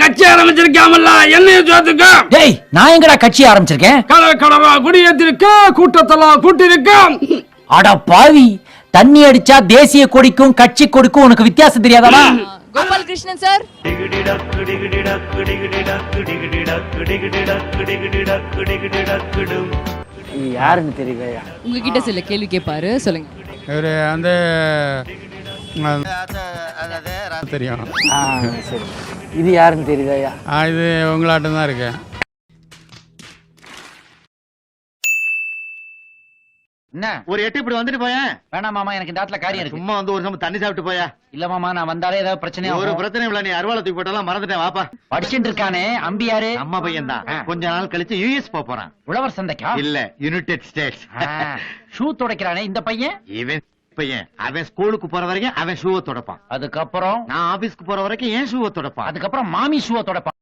கட்சி ஆரம்பிச்சிருக்காமல்ல என்னைய சேர்த்துக்க. டேய் நான் எங்கடா கட்சி ஆரம்பிச்சிருக்கேன்? கலர் கலரா குடியேற்றிருக்க, கூட்டத்தெல்லாம் கூட்டிருக்க. அட பாவி, தண்ணி அடிச்சா தேசிய கொடிக்கும் கட்சி கொடிக்கும் உனக்கு வித்தியாசம் தெரியாதா? கோபால் கிருஷ்ணன் சார். யாருன்னு தெரியலையா? உங்ககிட்ட சில கேள்வி கேட்பாரு, சொல்லுங்க. இவரு வந்து தெரியும். சரி, இது யாருன்னு தெரியுதாயா? இது உங்களாட்டம் தான் இருக்கு. என்ன ஒரு எட்டு இப்படி வந்துட்டு போயேன். வேணாம் மாமா, எனக்கு இந்த ஆட்ல காரியம் இருக்கு. சும்மா வந்து ஒரு சமயம் தண்ணி சாப்பிட்டு போயா. இல்ல மாமா, நான் வந்தாலே ஏதாவது பிரச்சனை. ஒரு பிரச்சனை இல்ல, நீ அருவாளை தூக்கி போட்டாலும் மறந்துட்டேன். வாப்பா. படிச்சுட்டு இருக்கானே அம்பியாரு, அம்மா பையன் தான். கொஞ்ச நாள் கழிச்சு யுஎஸ் போறான். உழவர் சந்தைக்கா? இல்ல, யுனைடெட் ஸ்டேட்ஸ். ஷூ துடைக்கிறானே இந்த பையன். இவன் பையன் அவன் ஸ்கூலுக்கு போற வரைக்கும் அவன் ஷூவை துடைப்பான். அதுக்கப்புறம் நான் ஆபீஸ்க்கு போற வரைக்கும் ஏன் ஷூவை துடைப்பான். அதுக்கப்புறம் மாமி ஷூவை துடைப்பான்.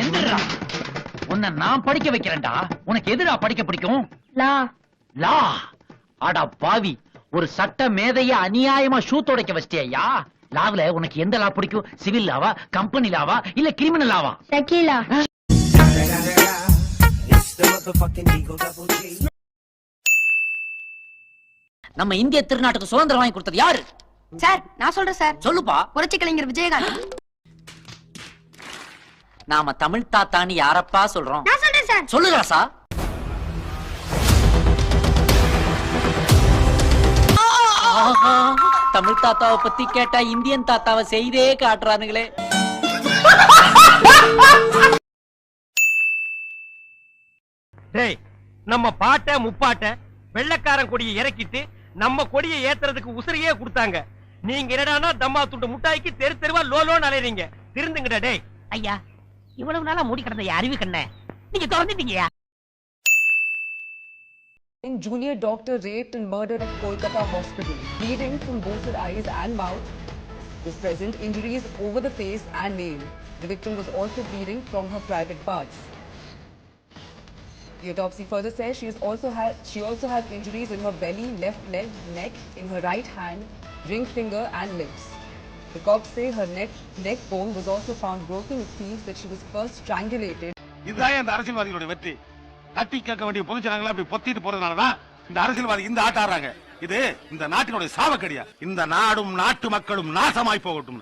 எந்திரா, உன்னை நான் படிக்க வைக்கிறேன்டா. உனக்கு எதுடா படிக்க பிடிக்கும்? லா. லா? அடா பாவி, ஒரு சட்ட மேதைய அநியாயமா ஷூ துடைக்க வச்சிட்டியா? லாவ்ல உனக்கு எந்த லா பிடிக்கும்? சிவில் லாவா, கம்பெனி லாவா, இல்ல கிரிமினல் லாவா? ஷக்கீலா. நம்ம இந்திய திருநாட்டுக்கு சுதந்திரம் வாங்கி கொடுத்தது யாரு? சார் நான் சொல்றேன் சார். சொல்லுப்பா. புரட்சி கலைஞர் விஜயகாந்த். நாம தமிழ் தாத்தான்னு யாரப்பா சொல்றோம்? நான் சொல்றேன் சார். சொல்லு ராசா. தமிழ் தாத்தாவை பத்தி கேட்டா இந்தியன் தாத்தாவை செய்தே காட்டுறானுங்களே. டேய், நம்ம பாட்ட முப்பாட்ட வெள்ளக்காரன் கொடியை இறக்கிட்டு நம்ம கொடியை ஏத்துறதுக்கு உசிரியே கொடுத்தாங்க. நீங்க என்னடானா தம்மா துண்டு முட்டாய்க்கு தெரு தெருவா லோலோன்னு அலையறீங்க. திருந்துங்கடா டேய். ஐயா, இவ்வளவு நாளா மூடி கிடந்த அறிவு கண்ண நீங்க திறந்துட்டீங்கயா. Junior doctor raped and murdered at Kolkata hospital, bleeding from both her eyes and mouth. With present injuries over the face and nail. The victim was also bleeding from her private parts. The autopsy further says she also has injuries in her belly, left leg, neck, in her right hand, ring finger and lips. The cops say her neck bone was also found broken, which means that she was first strangulated. இதுதான் இந்த அரசியல்வாதிகளுடைய வெற்றி. தட்டி கேட்க வேண்டிய பொதுச்சனங்களை அப்படி பொத்திட்டு போறதுனாலதான் இந்த அரசியல்வாதி இந்த ஆட்ட ஆடுறாங்க. இது இந்த நாட்டினுடைய சாவக்கடியா. இந்த நாடும் நாட்டு மக்களும் நாசமாய் போகட்டும்.